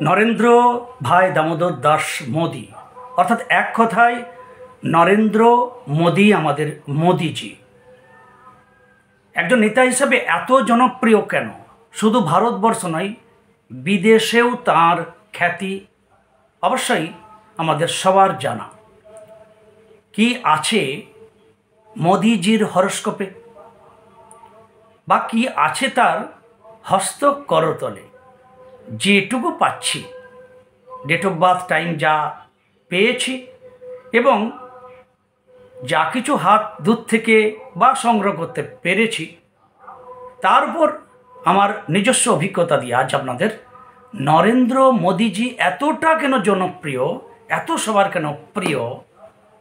নরেন্দ্র ভাই দামোদর দাস মোদি, অর্থাৎ এক কথায় নরেন্দ্র মোদি আমাদের মোদিজি একজন নেতা হিসেবে এত জনপ্রিয় কেন? শুধু ভারতবর্ষ নয়, বিদেশেও তার খ্যাতি অবশ্যই আমাদের সবার জানা। কি আছে মোদিজির হরস্কোপে বা কি আছে তার হস্ত করতলে? যেটুকু পাচ্ছি, ডেট অফ বার্থ টাইম যা পেয়েছি এবং যা কিছু হাত দূর থেকে বা সংগ্রহ করতে পেরেছি, তার উপর আমার নিজস্ব অভিজ্ঞতা দিয়ে আজ আপনাদের নরেন্দ্র মোদিজি এতটা কেন জনপ্রিয়, এত সবার কেন প্রিয়,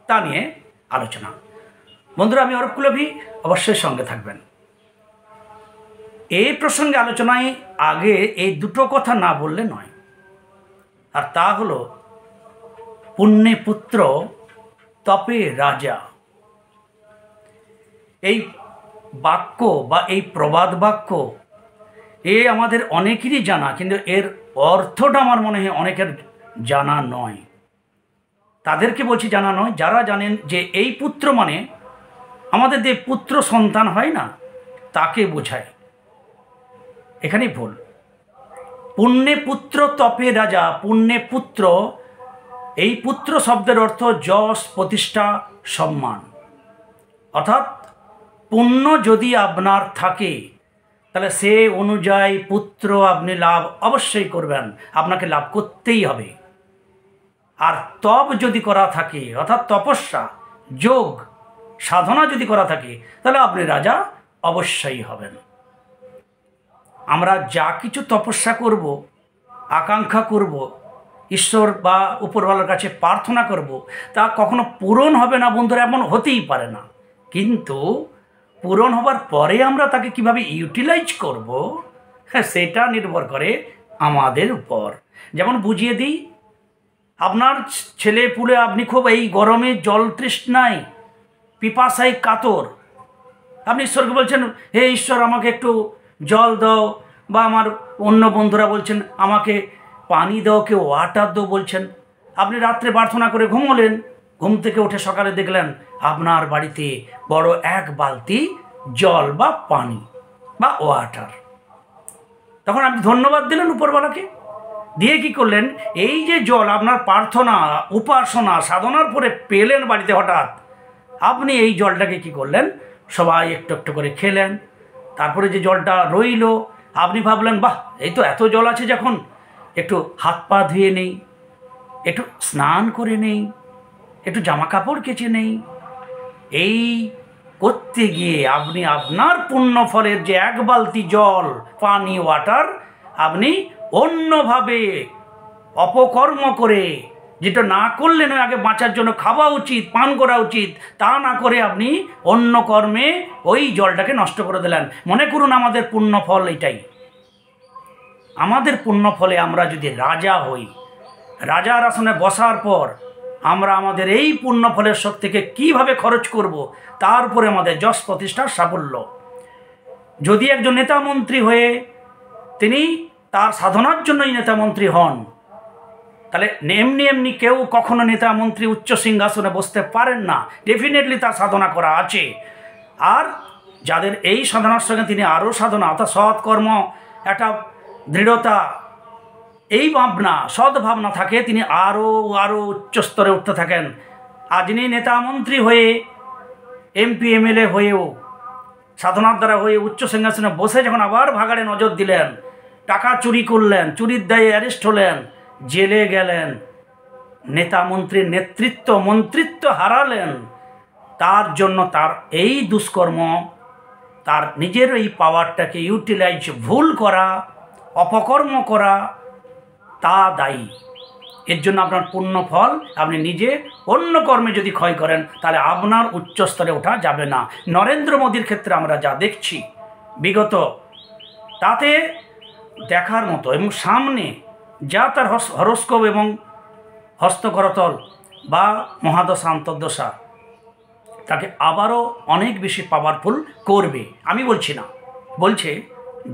তা নিয়ে আলোচনা। বন্ধুরা, আমি অরূপ কুলভি, অবশ্যই সঙ্গে থাকবেন। এই প্রসঙ্গে আলোচনায় আগে এই দুটো কথা না বললে নয়, আর তা হলো পুণ্যে পুত্র তপে রাজা। এই বাক্য বা এই প্রবাদ বাক্য আমাদের অনেকেরই জানা, কিন্তু এর অর্থটা আমার মনে হয় অনেকের জানা নয়। তাদেরকে বলছি জানা নয় যারা জানেন যে এই পুত্র মানে আমাদের যে পুত্র সন্তান হয় না, তাকে বোঝায়। এখানেই ভুল। পুণ্যে পুত্র তপে রাজা। পুণ্যে পুত্র, এই পুত্র শব্দের অর্থ যশ, প্রতিষ্ঠা, সম্মান। অর্থাৎ পুণ্য যদি আপনার থাকে, তাহলে সে অনুযায়ী পুত্র আপনি লাভ অবশ্যই করবেন, আপনাকে লাভ করতেই হবে। আর তপ যদি করা থাকে, অর্থাৎ তপস্যা, যোগ, সাধনা যদি করা থাকে, তাহলে আপনি রাজা অবশ্যই হবেন। আমরা যা কিছু তপস্যা করব, আকাঙ্ক্ষা করব, ঈশ্বর বা উপরওয়ালার কাছে প্রার্থনা করব, তা কখনো পূরণ হবে না বন্ধুরা, এমন হতেই পারে না। কিন্তু পূরণ হবার পরে আমরা তাকে কিভাবে ইউটিলাইজ করব, হ্যাঁ, সেটা নির্ভর করে আমাদের উপর। যেমন বুঝিয়ে দিই, আপনার ছেলে পুলে, আপনি খুব এই গরমে জল তৃষ্ণায়, পিপাসায় কাতর, আপনি ঈশ্বরকে বলছেন, হে ঈশ্বর আমাকে একটু জল দাও, বা আমার অন্য বন্ধুরা বলছেন আমাকে পানি দাও, কেউ ওয়াটার দাও বলছেন। আপনি রাত্রে প্রার্থনা করে ঘুমোলেন, ঘুম থেকে উঠে সকালে দেখলেন আপনার বাড়িতে বড় এক বালতি জল বা পানি বা ওয়াটার। তখন আপনি ধন্যবাদ দিলেন উপরওয়ালাকে, দিয়ে কি করলেন, এই যে জল আপনার প্রার্থনা, উপাসনা, সাধনার পরে পেলেন বাড়িতে, হঠাৎ আপনি এই জলটাকে কি করলেন, সবাই একটু একটু করে খেলেন। তারপরে যে জলটা রইল, আপনি ভাবলেন, বাহ, এই তো এত জল আছে, যখন একটু হাত পা ধুয়ে নেই, একটু স্নান করে নেই, একটু জামা কাপড় কেচে নেই। এই করতে গিয়ে আপনি আপনার পুণ্য ফলের যে এক বালতি জল, পানি, ওয়াটার, আপনি অন্যভাবে অপকর্ম করে, যেটা না করলে নয়, আগে বাঁচার জন্য খাওয়া উচিত, পান করা উচিত, তা না করে আপনি অন্য কর্মে ওই জলটাকে নষ্ট করে দিলেন। মনে করুন আমাদের পুণ্য ফল এটাই। আমাদের পুণ্য ফলে আমরা যদি রাজা হই, রাজার আসনে বসার পর আমরা আমাদের এই পুণ্য ফলের শক্তিকে কীভাবে খরচ করব, তার উপরে আমাদের যশ, প্রতিষ্ঠা, সাফল্য। যদি একজন নেতা মন্ত্রী হয়ে তিনি তার সাধনার জন্যই নেতা মন্ত্রী হন, তাহলে এমনি এমনি কেউ কখনো নেতা মন্ত্রী উচ্চ সিংহাসনে বসতে পারেন না। ডেফিনেটলি তার সাধনা করা আছে। আর যাদের এই সাধনার সঙ্গে তিনি আরও সাধনা, অর্থাৎ সৎকর্ম, একটা দৃঢ়তা, এই ভাবনা, সদ্ভাবনা থাকে, তিনি আরও আরও উচ্চ স্তরে উঠতে থাকেন। আর যিনি নেতা মন্ত্রী হয়ে, এমপি এমএলএ হয়েও, সাধনার দ্বারা হয়ে উচ্চ সিংহাসনে বসে যখন আবার ভাগাড়ে নজর দিলেন, টাকা চুরি করলেন, চুরির দায়ে অ্যারেস্ট হলেন, জেলে গেলেন, নেতা মন্ত্রীর নেতৃত্ব, মন্ত্রিত্ব হারালেন, তার জন্য তার এই দুষ্কর্ম, তার নিজের এই পাওয়ারটাকে ইউটিলাইজ ভুল করা, অপকর্ম করা, তা দায়ী। এর জন্য আপনার পুণ্য ফল আপনি নিজে অন্য কর্মে যদি ক্ষয় করেন, তাহলে আপনার উচ্চ স্তরে ওঠা যাবে না। নরেন্দ্র মোদীর ক্ষেত্রে আমরা যা দেখছি বিগত, তাতে দেখার মতো, এবং সামনে যা তার হরস্কোপ এবং হস্তকরতল বা মহাদশা, অন্তর্দশা, তাকে আবারও অনেক বেশি পাওয়ারফুল করবে। আমি বলছি না, বলছে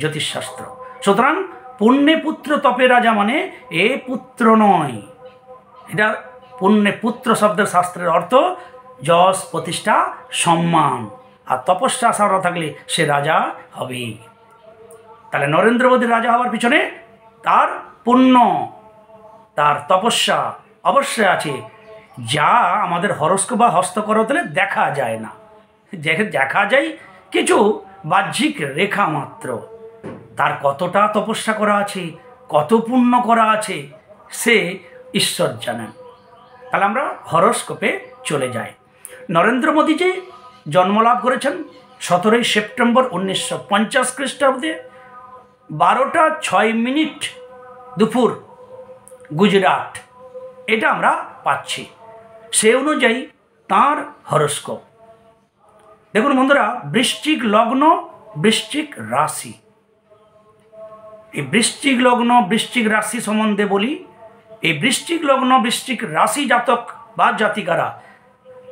জ্যোতিষশাস্ত্র। সুতরাং পুণ্যে পুত্র তপে রাজা মানে এ পুত্র নয়, এটা পুণ্যে পুত্র শব্দের শাস্ত্রের অর্থ যশ প্রতিষ্ঠা সম্মান, আর তপস্যা সারা থাকলে সে রাজা হবে। তাহলে নরেন্দ্র মোদীর রাজা হওয়ার পিছনে তার পুণ্য, তার তপস্যা অবশ্যই আছে, যা আমাদের হরস্কোপ বা হস্তকরতলে দেখা যায় না। দেখা যায় কিছু বাহ্যিক রেখা মাত্র, তার কতটা তপস্যা করা আছে, কত পুণ্য করা আছে, সে ঈশ্বর জানেন। তাহলে আমরা হরস্কোপে চলে যাই। নরেন্দ্র মোদী যে জন্মলাভ করেছেন 17 সেপ্টেম্বর 1950 খ্রিস্টাব্দে 12:06 দুপুর গুজরাট, এটা আমরা পাচ্ছি। সে অনুযায়ী তার হরস্কোপ দেখুন বন্ধুরা, বৃশ্চিক লগ্ন, বৃশ্চিক রাশি। এই বৃশ্চিক লগ্ন বৃশ্চিক রাশি সম্বন্ধে বলি। এই বৃশ্চিক লগ্ন বৃশ্চিক রাশি জাতক বা জাতিকারা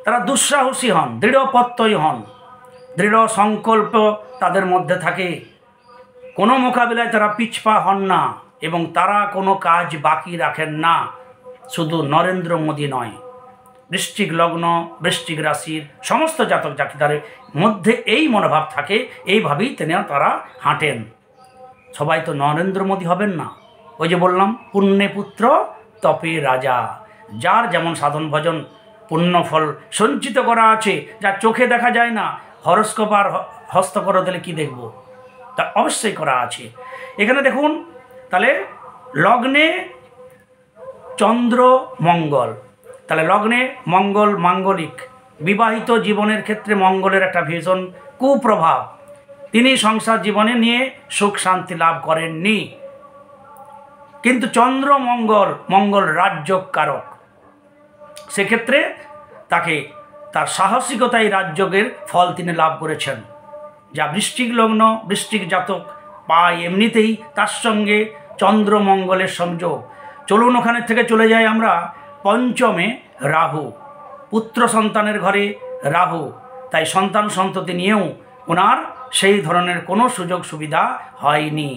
তারা দুঃসাহসী হন, দৃঢ়প্রত্যয়ী হন, দৃঢ় সংকল্প তাদের মধ্যে থাকে, কোনো মোকাবিলায় তারা পিছপা হন না এবং তারা কোনো কাজ বাকি রাখেন না। শুধু নরেন্দ্র মোদী নয়, বৃশ্চিক লগ্ন বৃশ্চিক রাশির সমস্ত জাতক জাতিকাদের মধ্যে এই মনোভাব থাকে, এইভাবেই তারা হাঁটেন। সবাই তো নরেন্দ্র মোদী হবেন না। ওই যে বললাম পুণ্যে পুত্র তপে রাজা, যার যেমন সাধন ভজন পুণ্যফল সঞ্চিত করা আছে, যা চোখে দেখা যায় না, হরস্কোপ আর হস্তকরতলে কি দেখব, তা অবশ্যই করা আছে। এখানে দেখুন, তাহলে লগ্নে চন্দ্র মঙ্গল, তাহলে লগ্নে মঙ্গল মাঙ্গলিক, বিবাহিত জীবনের ক্ষেত্রে মঙ্গলের একটা ভীষণ কুপ্রভাব, তিনি সংসার জীবনে নিয়ে সুখ শান্তি লাভ করেননি। কিন্তু চন্দ্র মঙ্গল, মঙ্গল রাজ্যকারক, সেক্ষেত্রে তাকে তার সাহসিকতায় রাজযোগের ফল তিনি লাভ করেছেন। যা বৃশ্চিক লগ্ন বৃশ্চিক জাতক পায় এমনিতেই, তার সঙ্গে চন্দ্র মঙ্গলের সংযোগ। চলুন ওখানে থেকে চলে যাই আমরা পঞ্চমে রাহু, পুত্র সন্তানের ঘরে রাহু, তাই সন্তান সন্ততি নিয়েও ওনার সেই ধরনের কোনো সুযোগ সুবিধা হয়নি।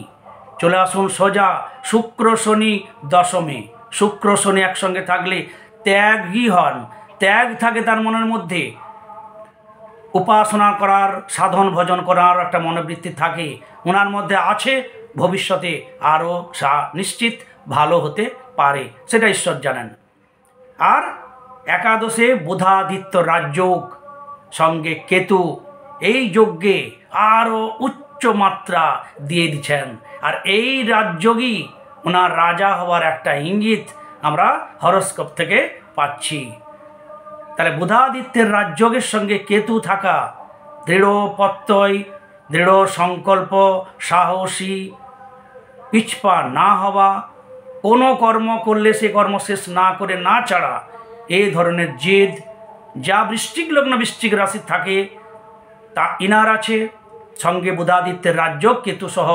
চলে আসুন সোজা শুক্র শনি দশমে। শুক্র শনি একসঙ্গে থাকলে ত্যাগী হন, ত্যাগ থাকে তার মনের মধ্যে, উপাসনা করার সাধন ভজন করার একটা মনোবৃত্তি থাকে ওনার মধ্যে আছে, ভবিষ্যতে আরও নিশ্চিত ভালো হতে পারে, সেটা ঈশ্বর জানেন। আর একাদশে বুধাদিত্য রাজযোগ, সঙ্গে কেতু, এই যজ্ঞে আরও উচ্চ মাত্রা দিয়ে দিচ্ছেন। আর এই রাজযোগই ওনার রাজা হওয়ার একটা ইঙ্গিত আমরা হরস্কোপ থেকে পাচ্ছি। তাহলে বুধাদিত্যের রাজযোগের সঙ্গে কেতু থাকা, দৃঢ় প্রত্যয়, দৃঢ় সংকল্প, সাহসী, পিছপা না হওয়া, কোনো কর্ম করলে সে কর্ম শেষ না করে না ছাড়া, এই ধরনের জেদ যা বৃশ্চিক লগ্ন বৃশ্চিক রাশি থাকে তা ইনার আছে। সঙ্গে বুধাদিত্যের রাজযোগ কেতু সহ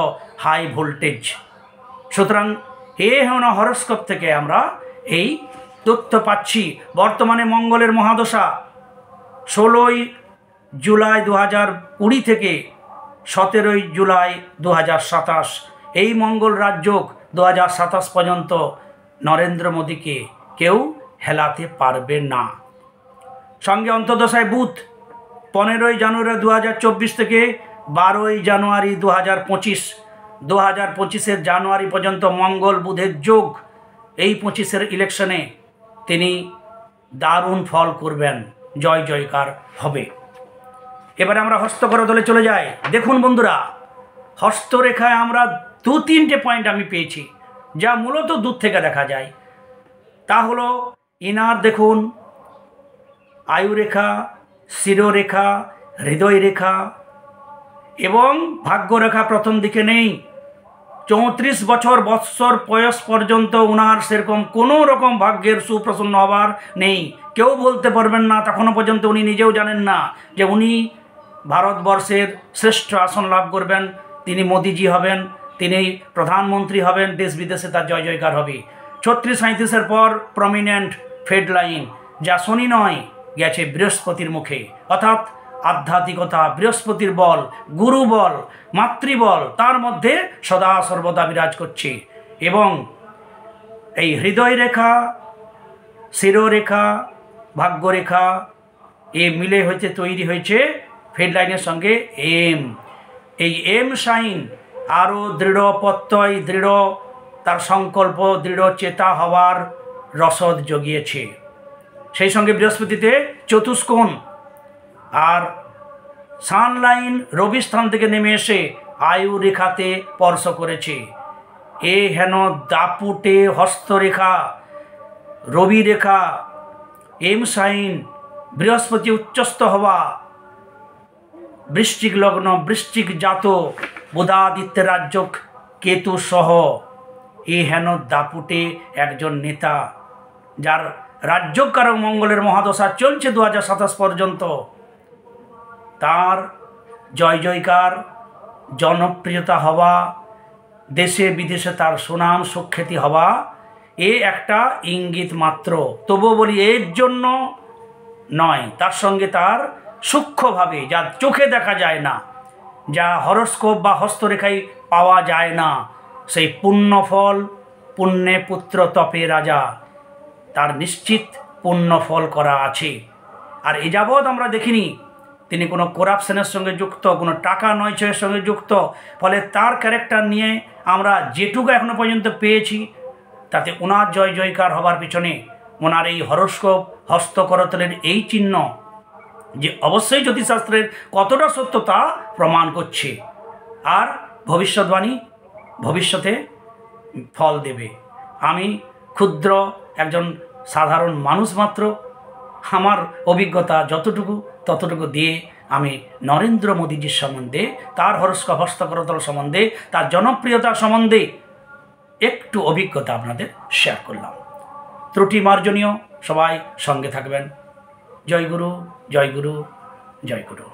হাই ভোল্টেজ। সুতরাং হরস্কোপ থেকে আমরা এই তথ্য পাচ্ছি। বর্তমানে মঙ্গলের মহাদশা 16 জুলাই 2020 থেকে 17 জুলাই 2027, এই মঙ্গল রাজযোগ 2027 পর্যন্ত নরেন্দ্র মোদীকে কেউ হেলাতে পারবে না। সঙ্গে অন্তর্দশায় বুধ 15 জানুয়ারি 2024 থেকে 12 জানুয়ারি 2025, 2025 জানুয়ারি পর্যন্ত মঙ্গল বুধের যোগ। এই 25 ইলেকশনে তিনি দারুণ ফল করবেন, জয় জয়কার হবে। এবারে আমরা হস্তকরতলে চলে যাই। দেখুন বন্ধুরা, হস্তরেখায় আমরা 2-3টে পয়েন্ট আমি পেয়েছি, যা মূলত দূর থেকে দেখা যায়। তা হলো ইনার দেখুন আয়ুরেখা, শিরোরেখা, হৃদয় রেখা এবং ভাগ্যরেখা প্রথম দিকে নেই। 34 বছর বয়স পর্যন্ত ওনার সেরকম কোনো রকম ভাগ্যের সুপ্রসন্ন হবার নেই। কেউ বলতে পারবেন না, তখনও পর্যন্ত উনি নিজেও জানেন না যে উনি ভারতবর্ষের শ্রেষ্ঠ আসন লাভ করবেন, তিনি মোদিজি হবেন, তিনি প্রধানমন্ত্রী হবেন, দেশ বিদেশে তার জয় জয়কার হবে। 36-37 পর প্রমিনেন্ট ফেড লাইন, যা শনি নয়, গেছে বৃহস্পতির মুখে, অর্থাৎ আধ্যাত্মিকতা, বৃহস্পতির বল, গুরু বল, মাতৃবল তার মধ্যে সদা সর্বদা বিরাজ করছে। এবং এই হৃদয় রেখা, শিরোরেখা, ভাগ্যরেখা এ মিলে হয়েছে, তৈরি হয়েছে ফেড লাইনের সঙ্গে এম। এই এম সাইন আরও দৃঢ় প্রত্যয়, দৃঢ় তার সংকল্প, দৃঢ় চেতা হওয়ার রসদ জগিয়েছে। সেই সঙ্গে বৃহস্পতিতে চতুষ্কোণ, আর সানলাইন রবি স্থান থেকে নেমে এসে আয়ু রেখাতে স্পর্শ করেছে। এ হেন দাপুটে হস্তরেখা, রবি রেখা, এম সাইন, বৃহস্পতি উচ্চস্থ হওয়া, বৃশ্চিক লগ্ন, বৃশ্চিক জাত, বুধাদিত্যের রাজ্য কেতু সহ এ হেন দাপুটে একজন নেতা, যার রাজ্যকারক মঙ্গলের মহাদশা চলছে 2027 পর্যন্ত। তার জয় জয়কার, জনপ্রিয়তা হওয়া, দেশে বিদেশে তার সুনাম সুখ্যাতি হওয়া এ একটা ইঙ্গিত মাত্র। তবুও বলি এর জন্য নয়, তার সঙ্গে তার সূক্ষ্মভাবে, যা চোখে দেখা যায় না, যা হরস্কোপ বা হস্তরেখায় পাওয়া যায় না, সেই পুণ্যফল, পুণ্যে পুত্র তপে রাজা, তার নিশ্চিত পুণ্যফল করা আছে। আর এ যাবৎ আমরা দেখিনি তিনি কোনো করাপশনের সঙ্গে যুক্ত, কোনো টাকা নয়ছয়ের সঙ্গে যুক্ত। ফলে তার ক্যারেক্টার নিয়ে আমরা যেটুকু এখনো পর্যন্ত পেয়েছি, তাতে ওনার জয় জয়কার হবার পিছনে ওনার এই হরস্কোপ, হস্তকরতলের এই চিহ্ন যে অবশ্যই জ্যোতিষশাস্ত্রের কতটা সত্য তা প্রমাণ করছে। আর ভবিষ্যৎবাণী ভবিষ্যতে ফল দেবে। আমি ক্ষুদ্র একজন সাধারণ মানুষ মাত্র, আমার অভিজ্ঞতা যতটুকু ততটুকু দিয়ে আমি নরেন্দ্র মোদীজির সম্বন্ধে, তার হরস্কোপ হস্তকরতল সম্বন্ধে, তার জনপ্রিয়তা সম্বন্ধে একটু অভিজ্ঞতা আপনাদের শেয়ার করলাম। ত্রুটি মার্জনীয়, সবাই সঙ্গে থাকবেন। জয় গুরু, জয় গুরু, জয় গুরু।